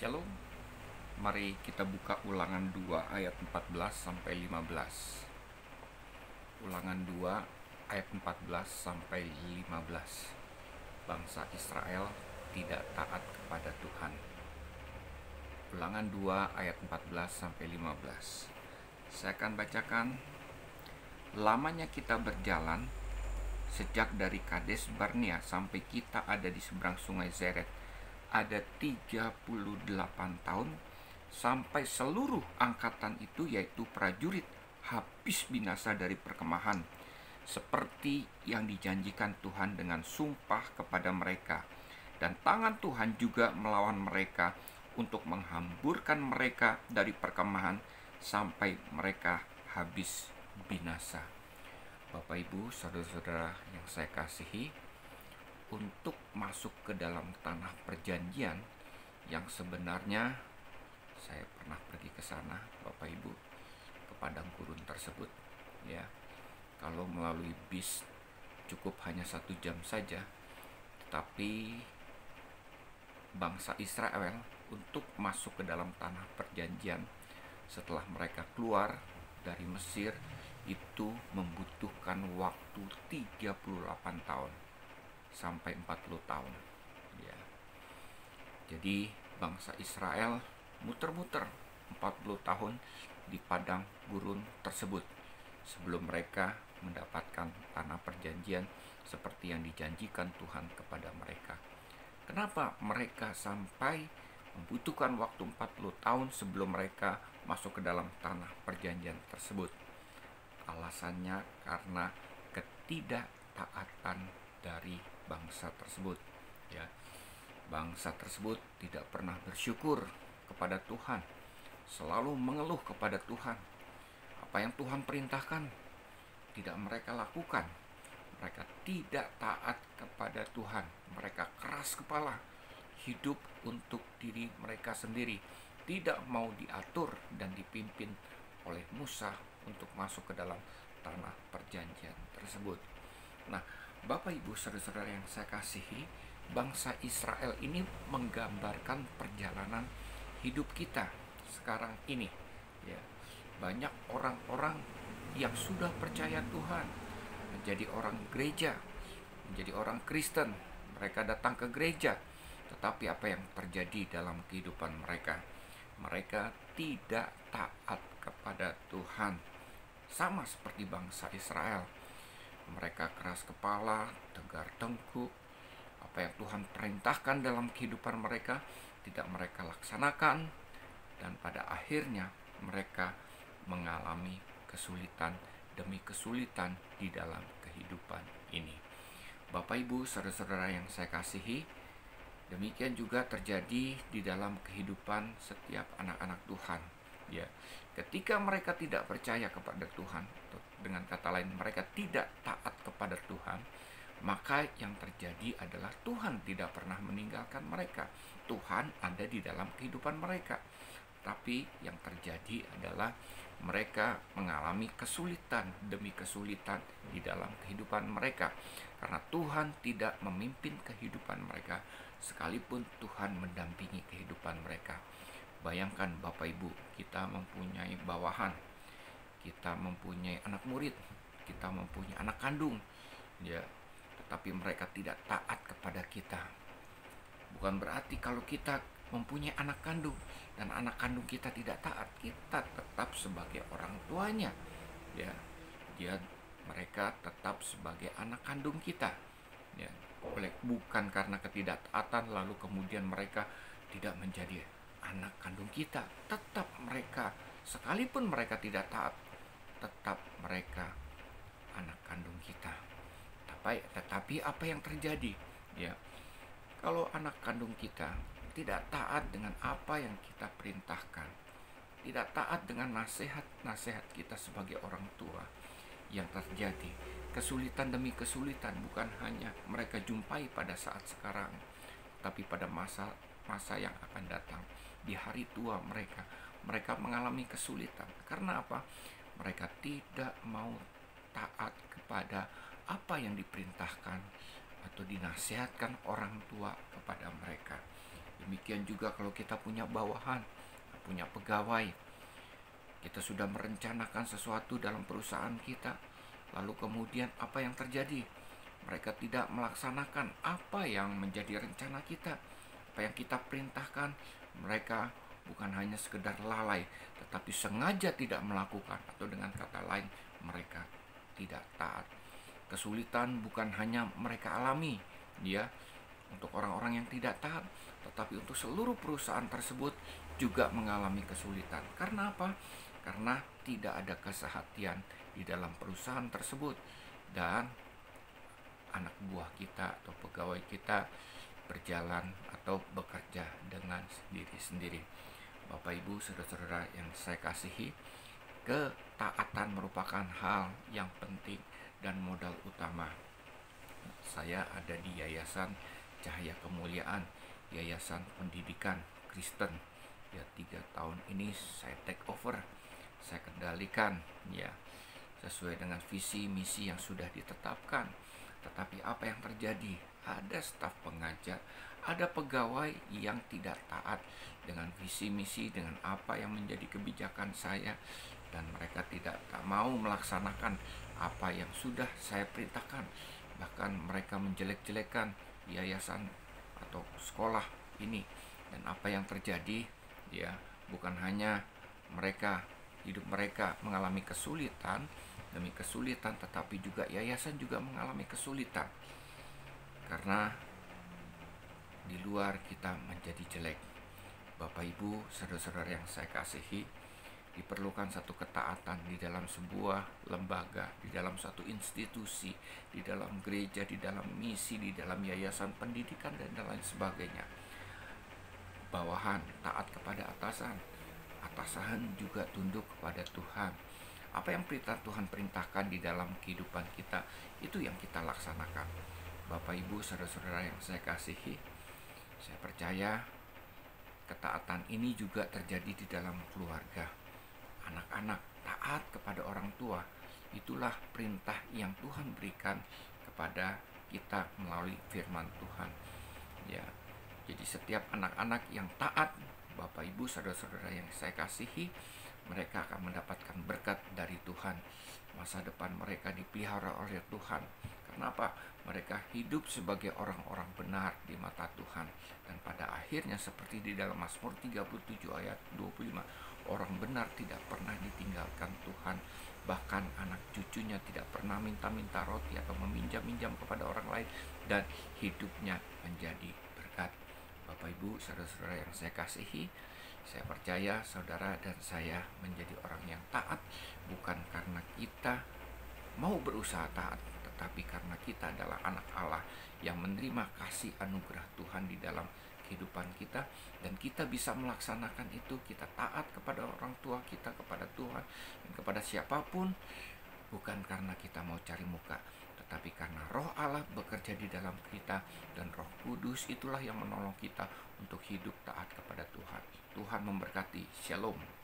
Shalom. Mari kita buka Ulangan 2 ayat 14 sampai 15. Ulangan 2 ayat 14 sampai 15. Bangsa Israel tidak taat kepada Tuhan. Ulangan 2 ayat 14 sampai 15. Saya akan bacakan. Lamanya kita berjalan sejak dari Kades Barnea sampai kita ada di seberang sungai Zeret, ada 38 tahun, sampai seluruh angkatan itu, yaitu prajurit, habis binasa dari perkemahan, seperti yang dijanjikan Tuhan dengan sumpah kepada mereka. Dan tangan Tuhan juga melawan mereka untuk menghamburkan mereka dari perkemahan sampai mereka habis binasa. Bapak, Ibu, saudara-saudara yang saya kasihi, untuk masuk ke dalam tanah perjanjian yang sebenarnya saya pernah pergi ke sana, Bapak Ibu, ke padang gurun tersebut, ya. Kalau melalui bis cukup hanya 1 jam saja, tapi bangsa Israel untuk masuk ke dalam tanah perjanjian setelah mereka keluar dari Mesir itu membutuhkan waktu 38 tahun sampai 40 tahun, ya. Jadi bangsa Israel muter-muter 40 tahun di padang gurun tersebut sebelum mereka mendapatkan tanah perjanjian seperti yang dijanjikan Tuhan kepada mereka. Kenapa mereka sampai membutuhkan waktu 40 tahun sebelum mereka masuk ke dalam tanah perjanjian tersebut? Alasannya karena ketidaktaatan dari bangsa tersebut, ya. Bangsa tersebut tidak pernah bersyukur kepada Tuhan, selalu mengeluh kepada Tuhan. Apa yang Tuhan perintahkan tidak mereka lakukan. Mereka tidak taat kepada Tuhan. Mereka keras kepala, hidup untuk diri mereka sendiri, tidak mau diatur dan dipimpin oleh Musa untuk masuk ke dalam tanah perjanjian tersebut. Nah, Bapak, Ibu, saudara-saudara yang saya kasihi, bangsa Israel ini menggambarkan perjalanan hidup kita sekarang ini, ya. Banyak orang-orang yang sudah percaya Tuhan, menjadi orang gereja, menjadi orang Kristen, mereka datang ke gereja, tetapi apa yang terjadi dalam kehidupan mereka? Mereka tidak taat kepada Tuhan, sama seperti bangsa Israel. Mereka keras kepala, tegar tengkuk. Apa yang Tuhan perintahkan dalam kehidupan mereka tidak mereka laksanakan, dan pada akhirnya mereka mengalami kesulitan demi kesulitan di dalam kehidupan ini. Bapak, Ibu, saudara-saudara yang saya kasihi, demikian juga terjadi di dalam kehidupan setiap anak-anak Tuhan, ya. Ketika mereka tidak percaya kepada Tuhan, dengan kata lain mereka tidak taat kepada Tuhan, maka yang terjadi adalah Tuhan tidak pernah meninggalkan mereka. Tuhan ada di dalam kehidupan mereka. Tapi yang terjadi adalah mereka mengalami kesulitan demi kesulitan di dalam kehidupan mereka, karena Tuhan tidak memimpin kehidupan mereka, sekalipun Tuhan mendampingi kehidupan mereka. Bayangkan Bapak, Ibu, kita mempunyai bawahan, kita mempunyai anak murid, kita mempunyai anak kandung, ya, tetapi mereka tidak taat kepada kita. Bukan berarti kalau kita mempunyai anak kandung dan anak kandung kita tidak taat, kita tetap sebagai orang tuanya, ya. Mereka tetap sebagai anak kandung kita, ya. Bukan karena ketidaktaatan lalu kemudian mereka tidak menjadi anak kandung kita. Tetap mereka, sekalipun mereka tidak taat, tetap mereka anak kandung kita. Tetapi apa yang terjadi, ya, kalau anak kandung kita tidak taat dengan apa yang kita perintahkan, tidak taat dengan nasihat-nasihat kita sebagai orang tua, yang terjadi kesulitan demi kesulitan bukan hanya mereka jumpai pada saat sekarang, tapi pada masa yang akan datang, di hari tua mereka mengalami kesulitan. Karena apa? Mereka tidak mau taat kepada apa yang diperintahkan atau dinasihatkan orang tua kepada mereka. Demikian juga kalau kita punya bawahan, punya pegawai, kita sudah merencanakan sesuatu dalam perusahaan kita, lalu kemudian apa yang terjadi? Mereka tidak melaksanakan apa yang menjadi rencana kita, apa yang kita perintahkan. Mereka bukan hanya sekedar lalai, tetapi sengaja tidak melakukan, atau dengan kata lain, mereka tidak taat. Kesulitan bukan hanya mereka alami, ya, untuk orang-orang yang tidak taat, tetapi untuk seluruh perusahaan tersebut juga mengalami kesulitan. Karena apa? Karena tidak ada kesehatian di dalam perusahaan tersebut, dan anak buah kita atau pegawai kita berjalan atau bekerja dengan sendiri-sendiri. Bapak Ibu, saudara-saudara yang saya kasihi, ketaatan merupakan hal yang penting dan modal utama. Saya ada di Yayasan Cahaya Kemuliaan, Yayasan Pendidikan Kristen. Ya, 3 tahun ini saya take over, saya kendalikan, ya, sesuai dengan visi misi yang sudah ditetapkan. Tetapi apa yang terjadi? Ada staf pengajar, ada pegawai yang tidak taat dengan visi misi, dengan apa yang menjadi kebijakan saya, dan mereka tidak mau melaksanakan apa yang sudah saya perintahkan. Bahkan mereka menjelek-jelekan yayasan atau sekolah ini. Dan apa yang terjadi? Ya, bukan hanya hidup mereka mengalami kesulitan demi kesulitan, tetapi juga yayasan juga mengalami kesulitan karena di luar kita menjadi jelek. Bapak Ibu, saudara-saudara yang saya kasihi, diperlukan satu ketaatan di dalam sebuah lembaga, di dalam satu institusi, di dalam gereja, di dalam misi, di dalam yayasan pendidikan, dan lain sebagainya. Bawahan taat kepada atasan, atasan juga tunduk kepada Tuhan. Apa yang Tuhan perintahkan di dalam kehidupan kita, itu yang kita laksanakan. Bapak Ibu, saudara-saudara yang saya kasihi, saya percaya ketaatan ini juga terjadi di dalam keluarga. Anak-anak taat kepada orang tua, itulah perintah yang Tuhan berikan kepada kita melalui firman Tuhan. Ya, jadi setiap anak-anak yang taat, Bapak Ibu, saudara-saudara yang saya kasihi, mereka akan mendapatkan berkat dari Tuhan. Masa depan mereka dipelihara oleh Tuhan. Kenapa? Mereka hidup sebagai orang-orang benar di mata Tuhan. Dan pada akhirnya seperti di dalam Mazmur 37 ayat 25, orang benar tidak pernah ditinggalkan Tuhan. Bahkan anak cucunya tidak pernah minta-minta roti atau meminjam-minjam kepada orang lain, dan hidupnya menjadi berkat. Bapak Ibu, saudara-saudara yang saya kasihi, saya percaya saudara dan saya menjadi orang yang taat bukan karena kita mau berusaha taat, tetapi karena kita adalah anak Allah yang menerima kasih anugerah Tuhan di dalam kehidupan kita, dan kita bisa melaksanakan itu. Kita taat kepada orang tua kita, kepada Tuhan, dan kepada siapapun, bukan karena kita mau cari muka, tetapi karena Roh Allah bekerja di dalam kita, dan Roh Kudus itulah yang menolong kita untuk hidup taat kepada Tuhan. Tuhan memberkati. Shalom.